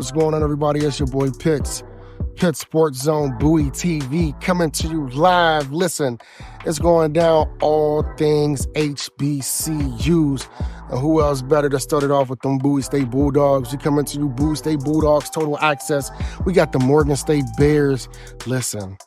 What's going on, everybody? It's your boy Pitts. Pitt Sports Zone, Bowie TV, coming to you live. Listen, it's going down all things HBCUs. And who else better to start it off with them Bowie State Bulldogs? We coming to you, Bowie State Bulldogs, total access. We got the Morgan State Bears. Listen,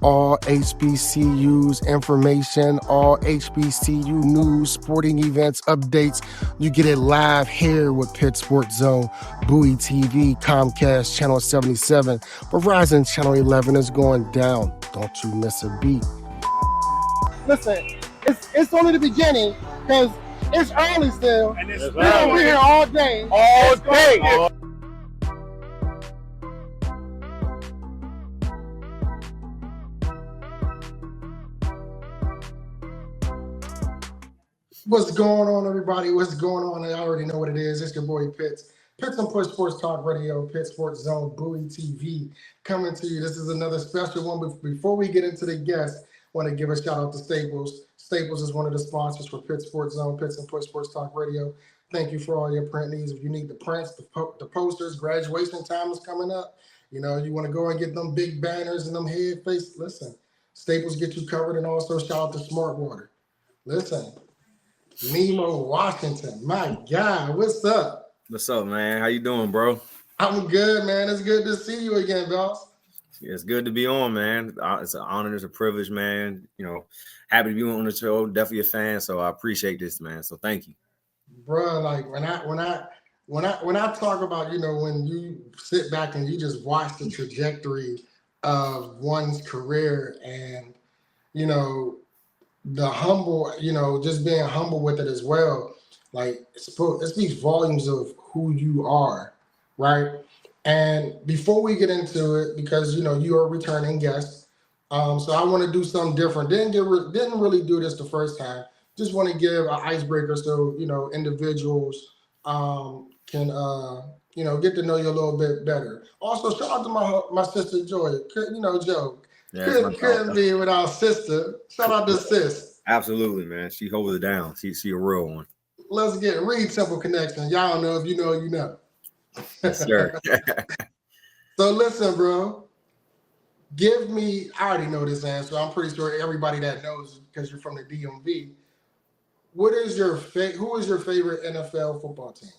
all HBCUs information, all HBCU news, sporting events, updates. You get it live here with Pitt Sports Zone, Bowie TV, Comcast Channel 77, Verizon Channel 11 is going down. Don't you miss a beat. Listen, it's only the beginning because it's early still. And it's We're gonna be here all day. all day. What's going on, everybody? What's going on? I already know what it is. It's your boy Pitts. Pitts and Push Sports Talk Radio, Pitt Sports Zone, Bowie TV, coming to you. This is another special one. Before we get into the guests, I want to give a shout out to Staples. Staples is one of the sponsors for Pitt Sports Zone, Pitts and Push Sports Talk Radio. Thank you for all your print needs. If you need the prints, the posters, graduation time is coming up. You know, you want to go and get them big banners and them head face. Listen, Staples get you covered, and also shout out to Smart Water. Listen. Nemo, Washington, my God, what's up? What's up, man? How you doing, bro? I'm good, man. It's good to see you again, boss. It's good to be on, man. It's an honor, it's a privilege, man. You know, happy to be on the show. Definitely a fan, so I appreciate this, man. So thank you, Bro. Like when I talk about, you know, when you sit back and you just watch the trajectory of one's career, and you know, the humble, you know, just being humble with it as well. Like it speaks volumes of who you are, right? And before we get into it, because you know you are a returning guest, so I want to do something different. Didn't really do this the first time. Just want to give an icebreaker so you know individuals can you know get to know you a little bit better. Also, shout out to my sister Joy. You know, Joe. Yeah, Couldn't be without sister. Shout out to sis. Absolutely, man. She holds it down. She a real one. Let's get Read Simple Connection. Y'all know if you know, you know. Yes, sir. So listen, bro. Give me. I already know this answer. I'm pretty sure everybody that knows because you're from the DMV. What is your Who is your favorite NFL football team?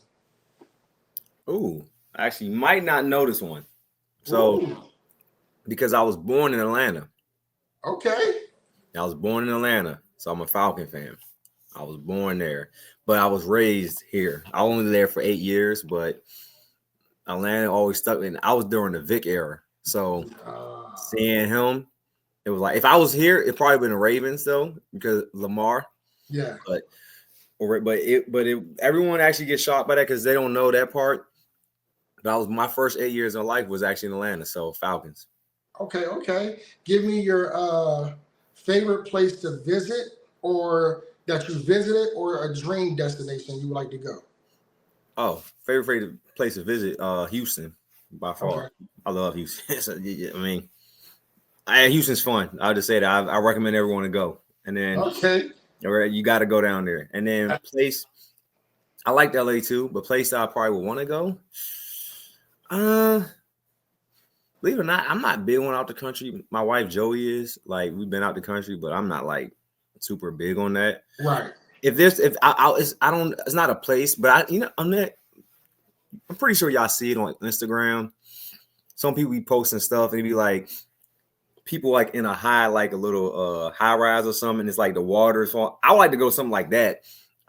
Ooh, actually, you might not know this one. So. Ooh. Because I was born in Atlanta. Okay. I was born in Atlanta, so I'm a Falcon fan. I was born there, but I was raised here. I was only there for 8 years, but Atlanta always stuck in. I was during the Vic era, so seeing him, it was like if I was here, it probably been the Ravens though, because Lamar. Yeah. But everyone actually gets shocked by that because they don't know that part. But my first 8 years of life was actually in Atlanta, so Falcons. Okay. Give me your favorite place to visit or that you visited or a dream destination you would like to go. Oh, favorite place to visit, Houston, by far. Okay. I love Houston. So, I mean, Houston's fun. I'll just say that. I recommend everyone to go. And then you got to go down there. And then place, I like LA too, but place that I probably would want to go. Believe it or not, I'm not big on out the country. My wife Joey is. Like we've been out the country, but I'm not like super big on that. Right. It's not a place, but I'm pretty sure y'all see it on Instagram. Some people be posting stuff and it be like people like in a like a little high rise or something. And it's like the water's falling. I like to go something like that.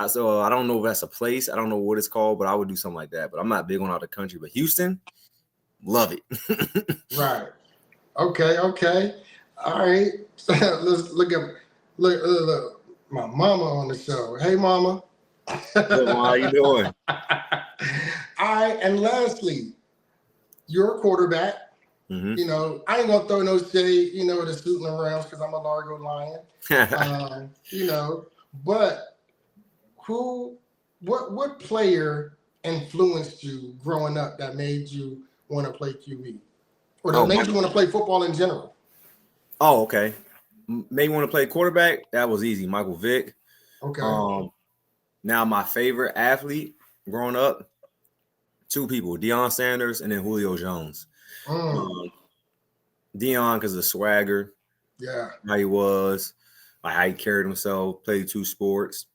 So I don't know if that's a place. I don't know what it's called, but I would do something like that. But I'm not big on out the country. But Houston, love it. Right. Okay. All right. Let's look my mama on the show. Hey, mama. How you doing? All right. And lastly, you're a quarterback. Mm-hmm. You know, I ain't gonna throw no shade, you know, to shooting around because I'm a Largo Lion. You know, but what player influenced you growing up that made you want to play QB? Or that made you want to play football in general? Oh, okay. Made me want to play quarterback? That was easy. Michael Vick. Okay. Now my favorite athlete growing up, two people, Deion Sanders and then Julio Jones. Deion because of the swagger, how he was, like how he carried himself, played two sports.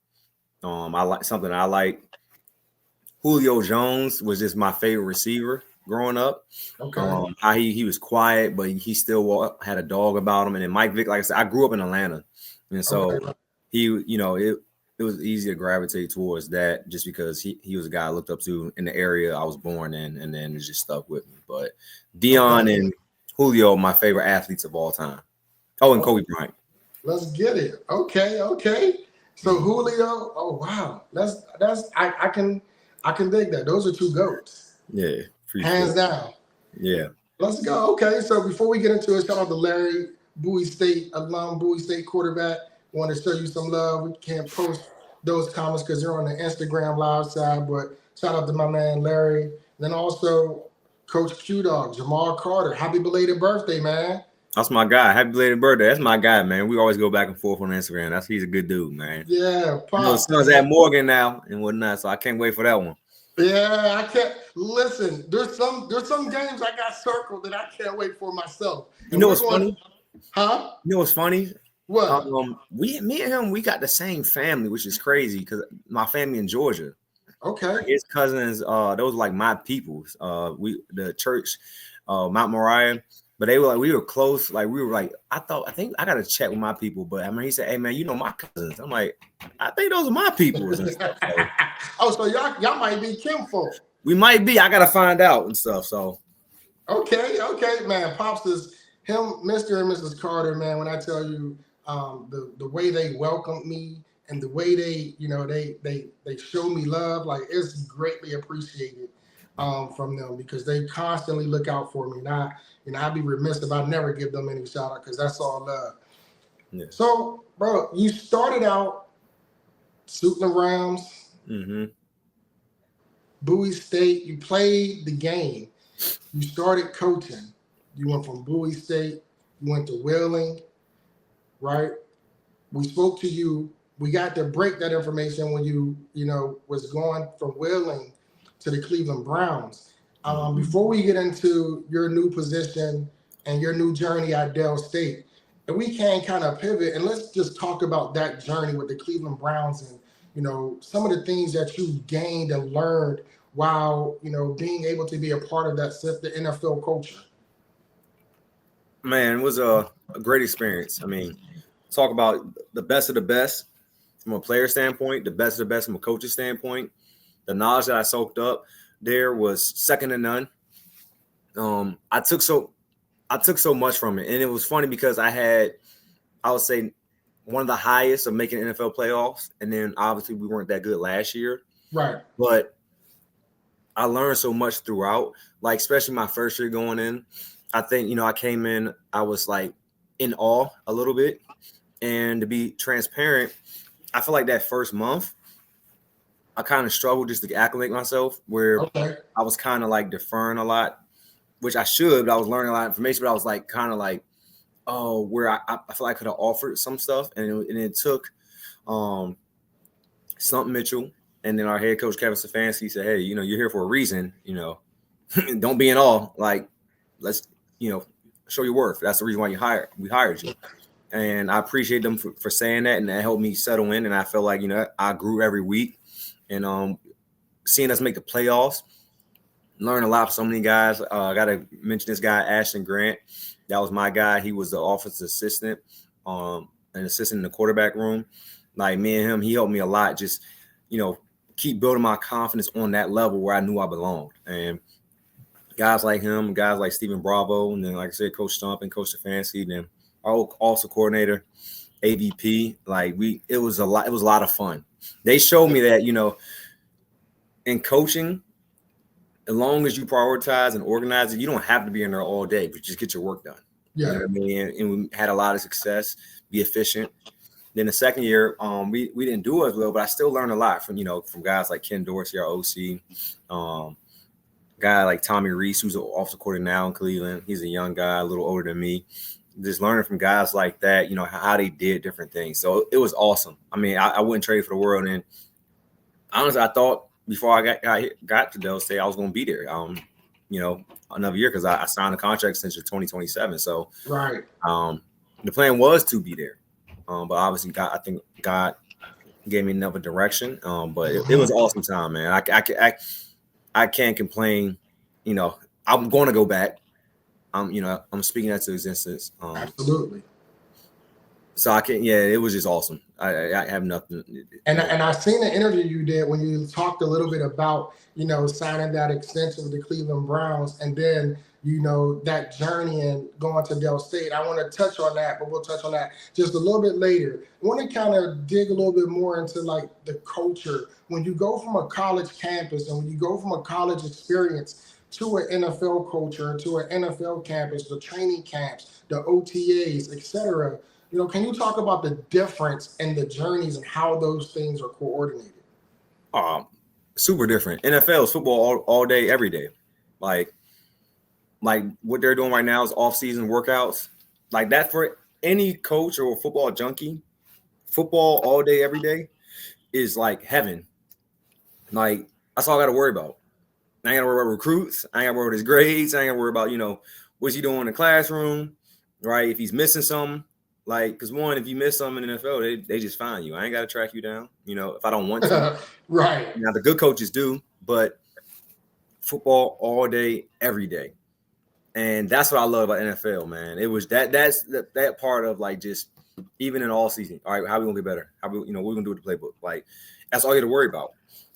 I like something I like. Julio Jones was just my favorite receiver growing up. How he was quiet, but he still had a dog about him. And then Mike Vick, like I said, I grew up in Atlanta, and so he, it was easy to gravitate towards that just because he was a guy I looked up to in the area I was born in, and then it just stuck with me. But Deion and Julio, my favorite athletes of all time. Oh, and Kobe Bryant. Let's get it. Okay. So Julio, oh wow, I can dig that. Those are two GOATs. Yeah, hands down. Yeah. Let's go. Okay, so before we get into it, shout out to Larry, Bowie State alum, Bowie State quarterback. Want to show you some love. We can't post those comments because they're on the Instagram live side, but shout out to my man Larry. Then also Coach Q Dog, Jamal Carter. Happy belated birthday, man. That's my guy. Happy belated birthday. That's my guy, man. We always go back and forth on Instagram. He's a good dude, man. Yeah, Pop. His son's at Morgan now and whatnot, so I can't wait for that one. Yeah, I can't listen. There's some games I got circled that I can't wait for myself. You know what's funny? Huh? You know what's funny? What? Me and him, we got the same family, which is crazy because my family in Georgia. Okay. His cousins, those were like my peoples. The church, Mount Moriah, but they were like, we were close. Like we were like, I think I got to check with my people, but I mean, he said, "Hey man, you know my cousins." I'm like, I think those are my peoples and stuff. So, so y'all might be kinfolk. We might be. I got to find out and stuff. So. Okay, man. Pops is him, Mr. and Mrs. Carter, man. When I tell you the way they welcomed me and the way they show me love, like it's greatly appreciated from them because they constantly look out for me. And I'd be remiss if I never give them any shout out because that's all love. Yeah. So, bro, you started out Suitland Rams, Bowie State. You played the game. You started coaching. You went from Bowie State. You went to Wheeling, right? We spoke to you. We got to break that information when you was going from Wheeling to the Cleveland Browns. Before we get into your new position and your new journey at Del State, and we can kind of pivot and let's just talk about that journey with the Cleveland Browns and some of the things that you gained and learned while being able to be a part of the NFL culture. Man, it was a great experience. I mean, talk about the best of the best from a player standpoint, the best of the best from a coach's standpoint. The knowledge that I soaked up there was second to none. I took so much from it, and it was funny because I would say one of the highest of making NFL playoffs, and then obviously we weren't that good last year, right? But I learned so much throughout, like especially my first year going in. I think I came in, I was like in awe a little bit, and to be transparent, I feel like that first month I kind of struggled just to acclimate myself where I was kind of like deferring a lot, which I should, but I was learning a lot of information, but I was like kind of like, where I feel like I could have offered some stuff. And it took Slump Mitchell and then our head coach, Kevin Stefanski, said, "Hey, you're here for a reason, don't be in awe. Like, let's, show your worth. That's the reason why we hired you." And I appreciate them for saying that. And that helped me settle in. And I felt like, I grew every week. And seeing us make the playoffs, learned a lot from so many guys. I got to mention this guy, Ashton Grant. That was my guy. He was the offensive assistant, an assistant in the quarterback room. Like me and him, he helped me a lot. Just, keep building my confidence on that level where I knew I belonged. And guys like him, guys like Stephen Bravo, and then, like I said, Coach Stump and Coach Stefanski, and then our also coordinator, AVP. Like it was a lot of fun. They showed me that, in coaching, as long as you prioritize and organize it, you don't have to be in there all day, but just get your work done. Yeah. You know what I mean? And we had a lot of success, be efficient. Then the second year, we didn't do as well, but I still learned a lot from guys like Ken Dorsey, our OC, guy like Tommy Reese, who's an offensive coordinator now in Cleveland. He's a young guy, a little older than me. Just learning from guys like that, how they did different things. So it was awesome. I mean, I wouldn't trade for the world. And honestly, I thought before I got to Delaware State, I was going to be there. Another year because I signed a contract since 2027. So Right. The plan was to be there, but obviously I think God gave me another direction. But it was awesome time, man. I can't complain. I'm going to go back. I'm speaking that to existence. Absolutely. So I can't. Yeah, it was just awesome. I have nothing. And I seen the interview you did when you talked a little bit about signing that extension with the Cleveland Browns, and then that journey and going to Del State. I want to touch on that, but we'll touch on that just a little bit later. I want to kind of dig a little bit more into like the culture when you go from a college campus and when you go from a college experience to an NFL culture, to an NFL campus, the training camps, the OTAs, etc. Can you talk about the difference in the journeys and how those things are coordinated? Super different. NFL is football all day, every day. Like what they're doing right now is off-season workouts. Like that for any coach or football junkie, football all day, every day is like heaven. Like that's all I got to worry about. I ain't got to worry about recruits. I ain't got to worry about his grades. I ain't got to worry about, what's he doing in the classroom, right? If he's missing something. Like, because if you miss something in the NFL, they just find you. I ain't got to track you down, if I don't want to. Right. Now, the good coaches do, but football all day, every day. And that's what I love about NFL, man. It was that's that part of like just even in all season. All right, how we going to get better? How we, what we going to do with the playbook? Like, that's all you got to worry about.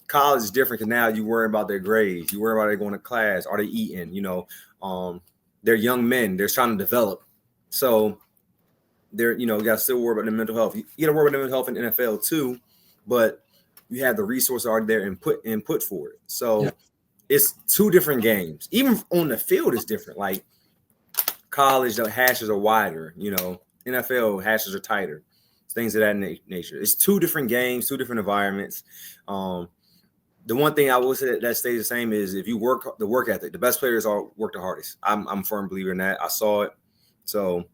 College is different because now you worry about their grades. You worry about they going to class. Are they eating? They're young men. They're trying to develop. So, you got to still worry about their mental health. You got to worry about their mental health in the NFL too, but you have the resources already there and put for it. So It's two different games. Even on the field, it's different. Like college, the hashes are wider. NFL hashes are tighter. Things of that nature. It's two different games, two different environments. The one thing I will say that stays the same is if you work the work ethic, the best players work the hardest. I'm a firm believer in that. I saw it. So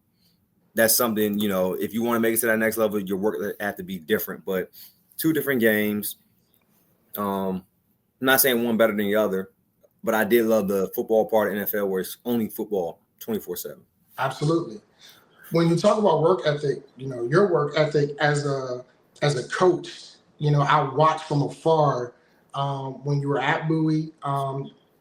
that's something, if you want to make it to that next level, your work have to be different, but two different games. I'm not saying one better than the other, but I did love the football part of NFL where it's only football 24/7. Absolutely. When you talk about work ethic, your work ethic as a coach, I watched from afar when you were at Bowie.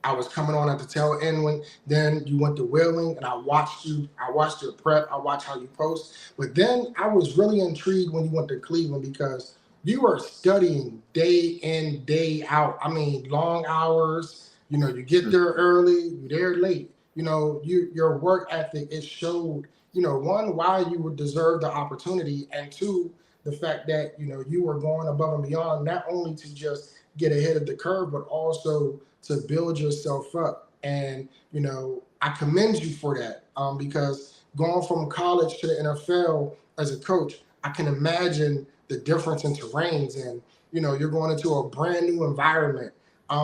I was coming on at the tail end then you went to Wheeling, and I watched your prep. I watched how you post. But then I was really intrigued when you went to Cleveland because you were studying day in, day out. I mean, long hours. You get there early, you're there late. Your work ethic, it showed, one, why you would deserve the opportunity, and two, the fact that, you were going above and beyond, not only to just get ahead of the curve, but also to build yourself up. And, I commend you for that because going from college to the NFL as a coach, I can imagine the difference in terrains, and, you're going into a brand new environment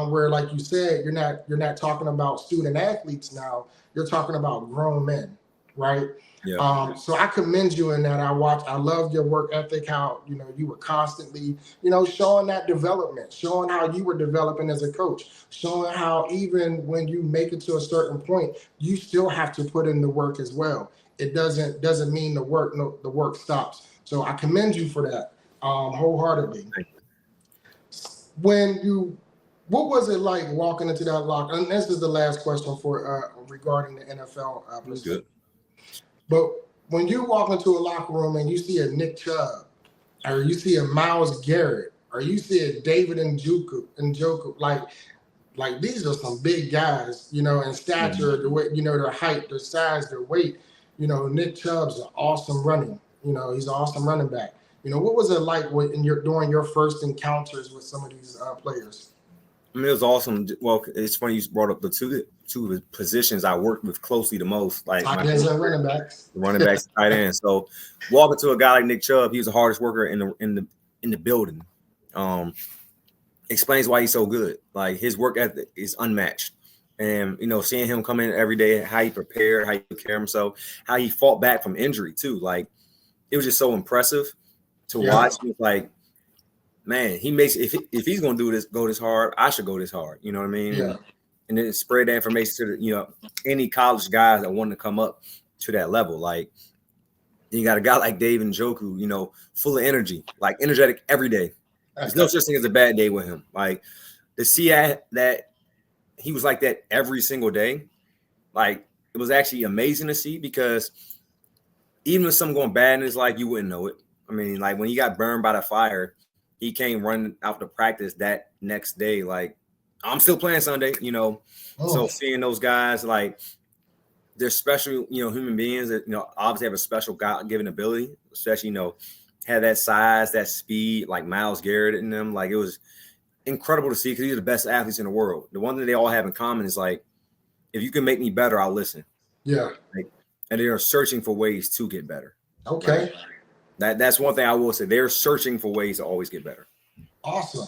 where, like you said, you're not talking about student athletes now, you're talking about grown men, right? Yeah. So I commend you in that. I love your work ethic, how, you were constantly, showing that development, showing how you were developing as a coach, showing how even when you make it to a certain point, you still have to put in the work as well. It doesn't mean the work stops. So I commend you for that wholeheartedly. What was it like walking into that locker? And this is the last question for regarding the NFL. That's good. But when you walk into a locker room and you see a Nick Chubb, or you see a Myles Garrett, or you see a David Njoku, like these are some big guys, in stature, the way, their height, their size, their weight. Nick Chubb's an awesome running. He's an awesome running back. What was it like during your first encounters with some of these players? I mean, it was awesome. Well, it's funny you brought up the two of the positions I worked with closely the most, like tight ends and running backs. The running backs, tight ends. So walking to a guy like Nick Chubb, he was the hardest worker in the building. Explains why he's so good. Like his work ethic is unmatched. And seeing him come in every day, how he prepared, how he took care of himself, how he fought back from injury too. Like it was just so impressive to watch. It was like, man, he makes if he's gonna do this, go this hard, I should go this hard. You know what I mean? Yeah. And then spread that information to the, any college guys that want to come up to that level. Like you got a guy like Dave Njoku, full of energy, like energetic every day. There's no such thing as a bad day with him. Like to see that he was like that every single day, like it was actually amazing to see, because even if something going bad in his life, you wouldn't know it. I mean, like when he got burned by the fire, he came running out to practice that next day. Like, I'm still playing Sunday, So seeing those guys, like they're special, human beings that, obviously have a special God-given ability, especially, have that size, that speed, like Myles Garrett in them. Like it was incredible to see, because these are the best athletes in the world. The one thing they all have in common is like, if you can make me better, I'll listen. Yeah. And they are searching for ways to get better. Okay. That's one thing I will say. They're searching for ways to always get better. Awesome.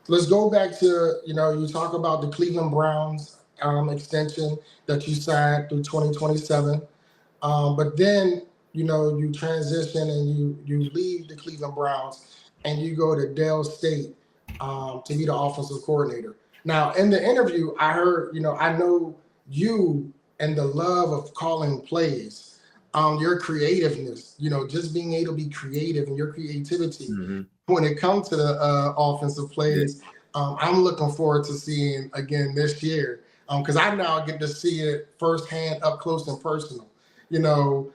Let's go back to, you talk about the Cleveland Browns extension that you signed through 2027. But then, you transition and you leave the Cleveland Browns and you go to Dell State to be the offensive coordinator. Now, in the interview, I heard, I know you and the love of calling plays, your creativeness, just being able to be creative and your creativity when it comes to the offensive plays. I'm looking forward to seeing again this year, because I now get to see it firsthand, up close and personal.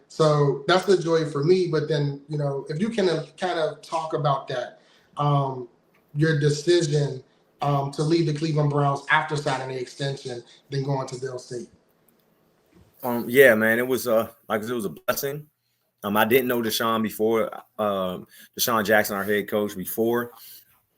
So that's the joy for me. But then, if you can kind of talk about that, your decision to leave the Cleveland Browns after signing the extension, then going to Dell State. Yeah, man, it was it was a blessing. I didn't know DeSean before, DeSean Jackson, our head coach, before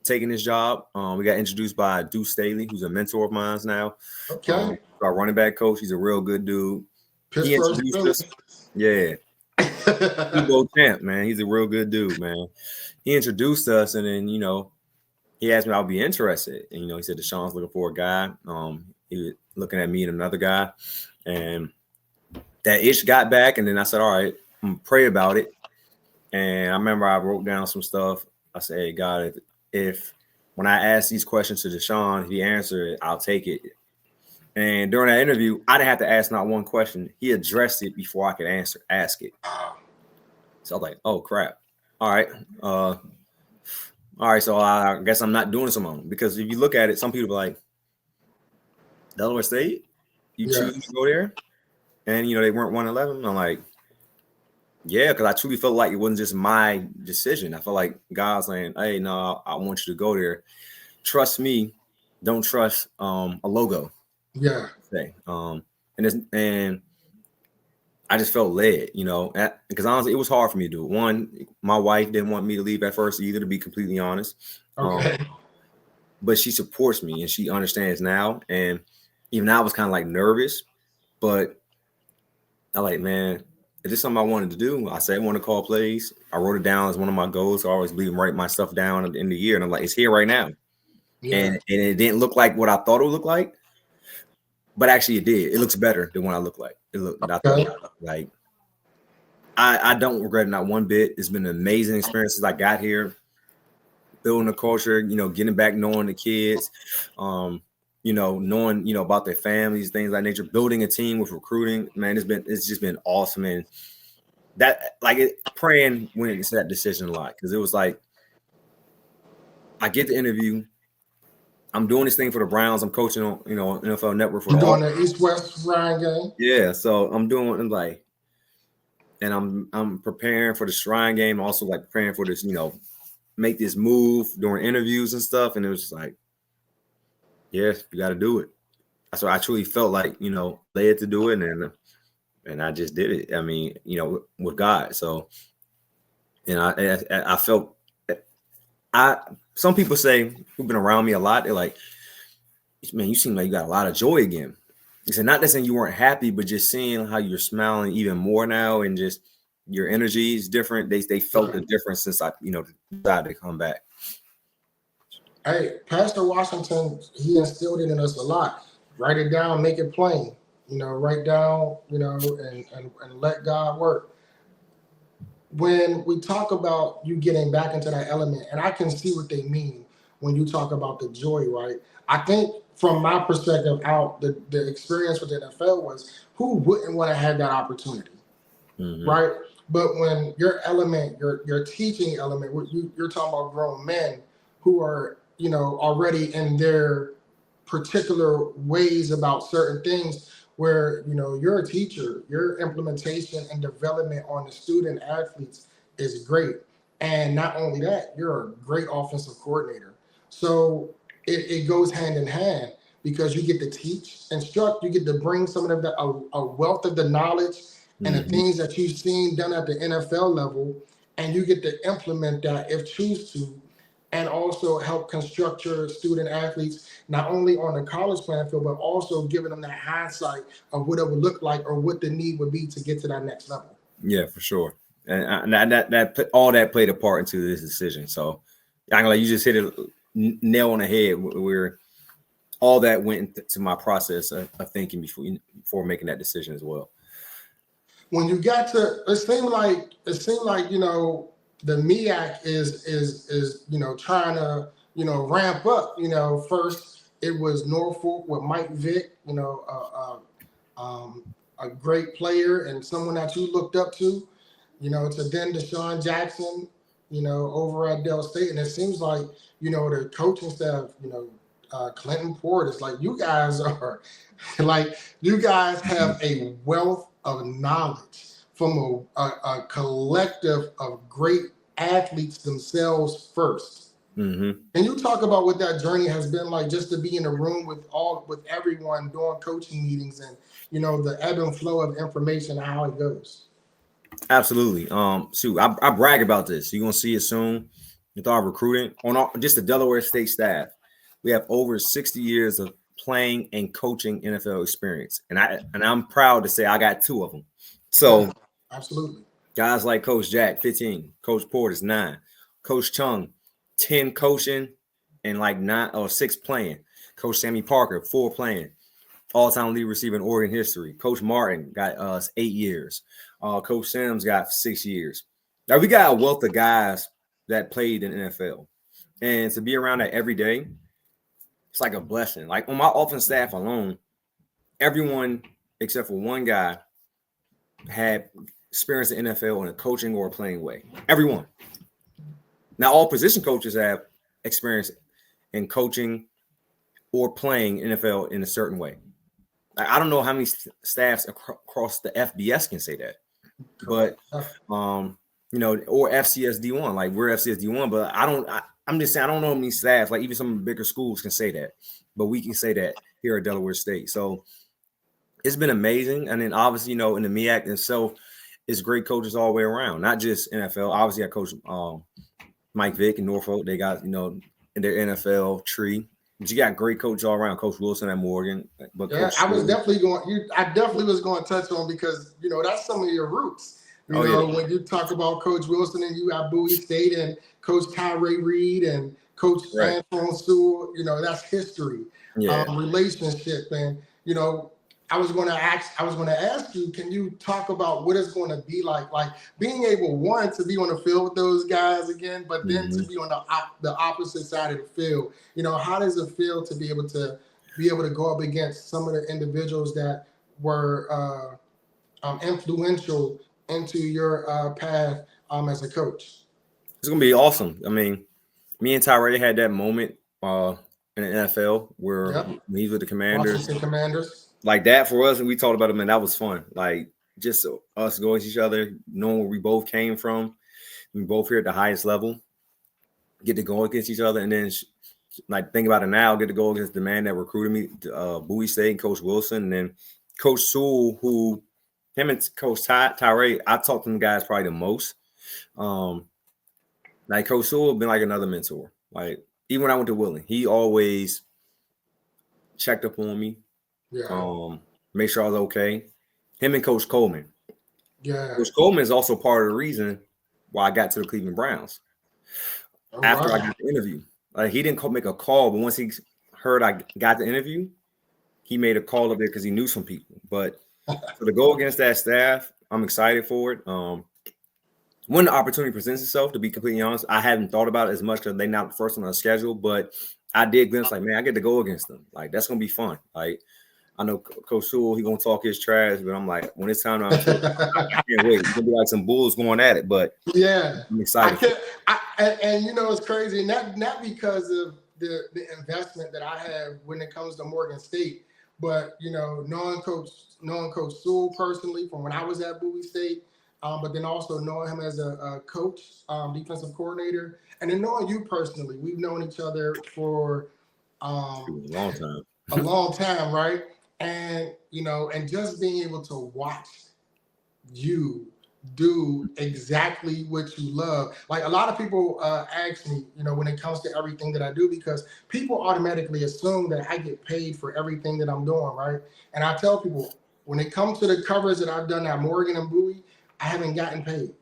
taking this job. We got introduced by Deuce Staley, who's a mentor of mine now. Okay. Our running back coach, he's a real good dude. He Pittsburgh introduced us. Yeah. Super Bowl champ, man. He's a real good dude, man. He introduced us, and then, he asked me if I'd be interested. And, he said DeSean's looking for a guy. He was looking at me and another guy. And that itch got back, and then I said, all right, I'm going to pray about it. And I remember I wrote down some stuff. I said, hey, God, if when I ask these questions to DeSean, if he answered it, I'll take it. And during that interview, I didn't have to ask not one question. He addressed it before I could ask it. So I was like, oh, crap. All right. All right, so I guess I'm not doing this alone. Because if you look at it, some people are like, Delaware State? You choose to go there? And, they weren't 111. I'm like, yeah, because I truly felt like it wasn't just my decision. I felt like God's saying, hey, no, I want you to go there. Trust me. Don't trust a logo. Yeah. And I just felt led, because honestly, it was hard for me to do it. One, my wife didn't want me to leave at first either, to be completely honest. Okay. But she supports me and she understands now. And even I was kind of like nervous, but I like, man, if this is something I wanted to do, I said I want to call plays. I wrote it down as one of my goals. So I always leave and write my stuff down at the end of the year. And I'm like, it's here right now. Yeah. And it didn't look like what I thought it would look like. But actually, it did. It looks better than what I look like. It looked like I don't regret it not one bit. It's been an amazing experience since I got here, building a culture. Getting back, knowing the kids, knowing about their families, things like nature. Building a team with recruiting, man. It's just been awesome, and that praying went into that decision a lot, because it was like I get the interview. I'm doing this thing for the Browns. I'm coaching on, NFL Network for. You're doing the East-West Shrine game. Yeah, so I'm I'm preparing for the Shrine game. Also, preparing for this, make this move during interviews and stuff. And it was just like, yes, you got to do it. So I truly felt like, led to do it, and I just did it. I mean, with God. So, I felt. Some people say, who've been around me a lot, they're like, man, you seem like you got a lot of joy again. He said, not that saying you weren't happy, but just seeing how you're smiling even more now, and just your energy is different. They felt the difference since I, decided to come back. Hey, Pastor Washington, he instilled it in us a lot. Write it down, make it plain. Write down, and let God work. when we talk about you getting back into that element, and I can see what they mean when you talk about the joy, right? I think from my perspective out, the experience with the NFL was who wouldn't want to have that opportunity, right? But when your element, your teaching element, you're talking about grown men who are, already in their particular ways about certain things where, you're a teacher, your implementation and development on the student athletes is great. And not only that, you're a great offensive coordinator. So it goes hand in hand because you get to teach, instruct, you get to bring some of a wealth of the knowledge and the things that you've seen done at the NFL level, and you get to implement that if choose to, and also help construct your student athletes, not only on the college playing field, but also giving them that hindsight of what it would look like or what the need would be to get to that next level. Yeah, for sure. And that all that played a part into this decision. So I'm like, you just hit it nail on the head where all that went into my process of thinking before making that decision as well. When you got to, it seemed like the MEAC is trying to ramp up. First it was Norfolk with Mike Vick, a great player and someone that you looked up to, to then DeSean Jackson, over at Dell State, and it seems like the coaching staff, Clinton Port, is like you guys are like you guys have a wealth of knowledge from a collective of great athletes themselves first. And you talk about what that journey has been like, just to be in a room with everyone doing coaching meetings and the ebb and flow of information and how it goes. Absolutely. I brag about this. You're gonna see it soon with our recruiting on just the Delaware State staff. We have over 60 years of playing and coaching NFL experience, and I'm proud to say I got 2 of them. So yeah, absolutely, guys like Coach Jack, 15, Coach Portis, 9, Coach Chung, 10 coaching and like 9 or 6 playing. Coach Sammy Parker, 4 playing. All-time lead receiver in Oregon history. Coach Martin got us 8 years. Coach Sims got 6 years. Now we got a wealth of guys that played in NFL, and to be around that every day, it's like a blessing. Like on my offense staff alone, everyone except for one guy had experience in NFL in a coaching or a playing way. Everyone. Now all position coaches have experience in coaching or playing NFL in a certain way. I don't know how many staffs across the FBS can say that, but or FCS D1, like we're FCS D1, but I'm just saying I don't know how many staffs, like even some of the bigger schools can say that, but we can say that here at Delaware State. So it's been amazing, and then obviously in the MEAC itself, it's great coaches all the way around, not just NFL. Obviously, I coach Mike Vick and Norfolk. They got in their NFL tree. But you got great coach all around, Coach Wilson at Morgan. But yeah, I definitely was going to touch on because that's some of your roots. When you talk about Coach Wilson and you at Bowie State and Coach Tyree Reed and Coach Antoine Sewell, that's history, relationship, and I was going to ask you, can you talk about what it's going to be like being able, one, to be on the field with those guys again, but then to be on the opposite side of the field. How does it feel to be able to go up against some of the individuals that were influential into your path as a coach? It's going to be awesome. I mean, me and Tyree had that moment in the NFL where he's with the Commanders. Washington Commanders. Like that for us, and we talked about it, man, that was fun. Like just us going to each other, knowing where we both came from. We both here at the highest level, get to go against each other, and then like think about it now, get to go against the man that recruited me, Bowie State, and Coach Wilson, and then Coach Sewell, who him and Coach Tyree, I talked to them guys probably the most. Like Coach Sewell been like another mentor. Like even when I went to Willing, he always checked up on me. Yeah. Make sure I was okay. Him and Coach Coleman. Yeah. Coach Coleman is also part of the reason why I got to the Cleveland Browns. After I got the interview. Like he didn't make a call, but once he heard I got the interview, he made a call up there because he knew some people. But to go against that staff, I'm excited for it. when the opportunity presents itself, to be completely honest, I hadn't thought about it as much because they're not the first on the schedule, but I did glimpse like, man, I get to go against them. Like, that's going to be fun. Like, I know Coach Sewell, he going to talk his trash, but I'm like, when it's time to, I can't wait. It's going to be like some bulls going at it, but yeah, I'm excited. And you know, it's crazy, not because of the investment that I have when it comes to Morgan State, but you know, knowing Coach Sewell personally from when I was at Bowie State, but then also knowing him as a coach, defensive coordinator, and then knowing you personally, we've known each other for A long time. a long time, right? And you know, and just being able to watch you do exactly what you love. Like a lot of people ask me, you know, when it comes to everything that I do, because people automatically assume that I get paid for everything that I'm doing, right? And I tell people, when it comes to the covers that I've done at Morgan and Bowie, I haven't gotten paid,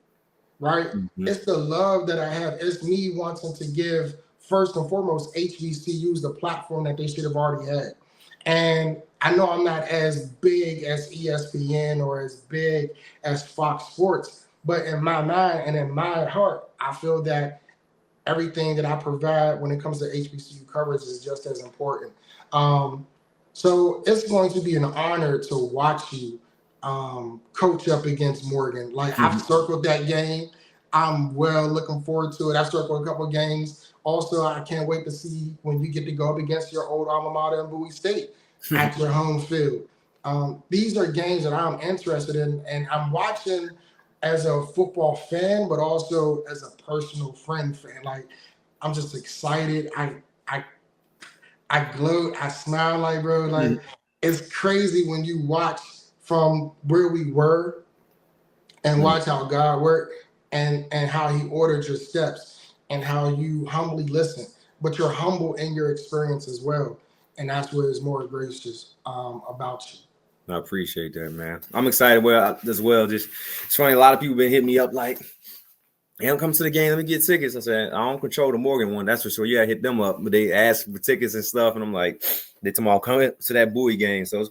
right? Mm-hmm. It's the love that I have. It's me wanting to give, first and foremost, HBCUs the platform that they should have already had. And I know I'm not as big as ESPN or as big as Fox Sports, but in my mind and in my heart, I feel that everything that I provide when it comes to HBCU coverage is just as important. So it's going to be an honor to watch you coach up against Morgan. Like I've circled that game. I'm well looking forward to it. I've circled a couple of games. Also, I can't wait to see when you get to go up against your old alma mater in Bowie State at your home field. These are games that I'm interested in, and I'm watching as a football fan, but also as a personal friend fan. Like I'm just excited. I gloat. I smile, like bro. Like it's crazy when you watch from where we were and watch how God worked and how He ordered your steps and how you humbly listen, but you're humble in your experience as well. And that's what is more gracious about you. I appreciate that, man. I'm excited as well. Just it's funny, a lot of people been hitting me up like, hey, I'm coming to the game, let me get tickets. I said, I don't control the Morgan one, that's for sure. Yeah, I hit them up, but they asked for tickets and stuff, and I'm like, they tomorrow coming to that Bowie game. So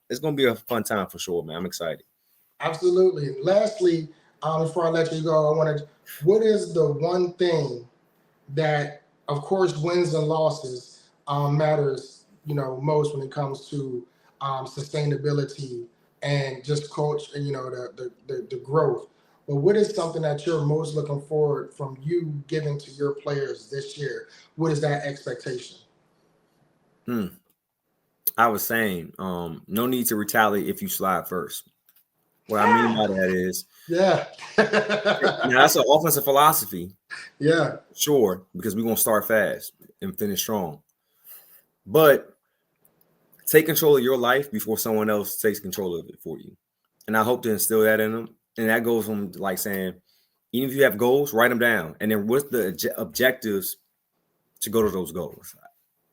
it's gonna be a fun time for sure, man. I'm excited. Absolutely. And lastly, before I let you go, what is the one thing that, of course, wins and losses matters, you know, most when it comes to sustainability and just coach and, you know, the growth. But what is something that you're most looking forward from you giving to your players this year? What is that expectation? I was saying, no need to retaliate if you slide first. What I mean by that is, yeah, that's an offensive philosophy. Yeah, sure, because we're gonna start fast and finish strong. But take control of your life before someone else takes control of it for you. And I hope to instill that in them. And that goes from like saying, even if you have goals, write them down. And then what's the objectives to go to those goals?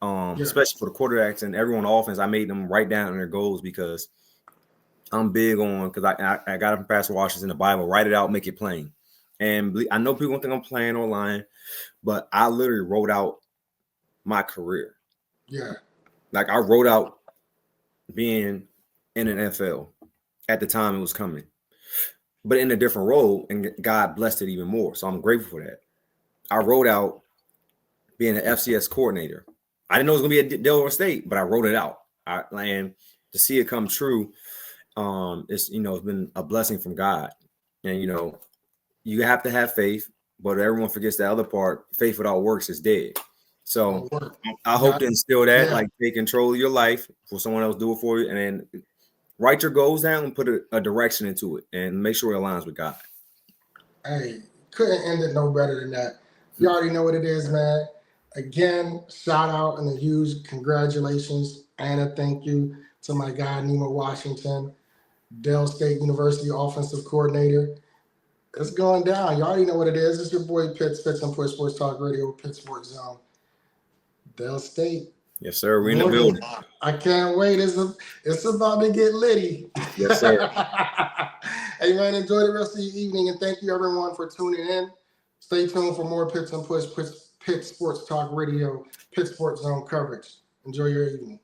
Especially for the quarterbacks and everyone on offense, I made them write down their goals because I'm big on, because I got it from Pastor Washington in the Bible, write it out, make it plain. And I know people think I'm playing or lying, but I literally wrote out my career. Yeah. Like I wrote out being in an NFL at the time it was coming, but in a different role, and God blessed it even more. So I'm grateful for that. I wrote out being an FCS coordinator. I didn't know it was going to be at Delaware State, but I wrote it out. And to see it come true, it's been a blessing from God. And you have to have faith, but everyone forgets the other part. Faith without works is dead. So I hope to instill that, like take control of your life for someone else do it for you, and then write your goals down and put a direction into it, and make sure it aligns with God. Hey, couldn't end it no better than that. You already know what it is, man. Again, shout out and a huge congratulations and a thank you to my guy, Nemo Washington, Dell State University offensive coordinator. It's going down. You already know what it is. It's your boy Pitts and Push Sports Talk Radio, Pitt Sports Zone. Dell State. Yes, sir. We're in the building. I can't wait. It's about to get litty. Yes, sir. Hey, man, enjoy the rest of your evening, and thank you, everyone, for tuning in. Stay tuned for more Pitts and Push Pitt Sports Talk Radio, Pitt Sports Zone coverage. Enjoy your evening.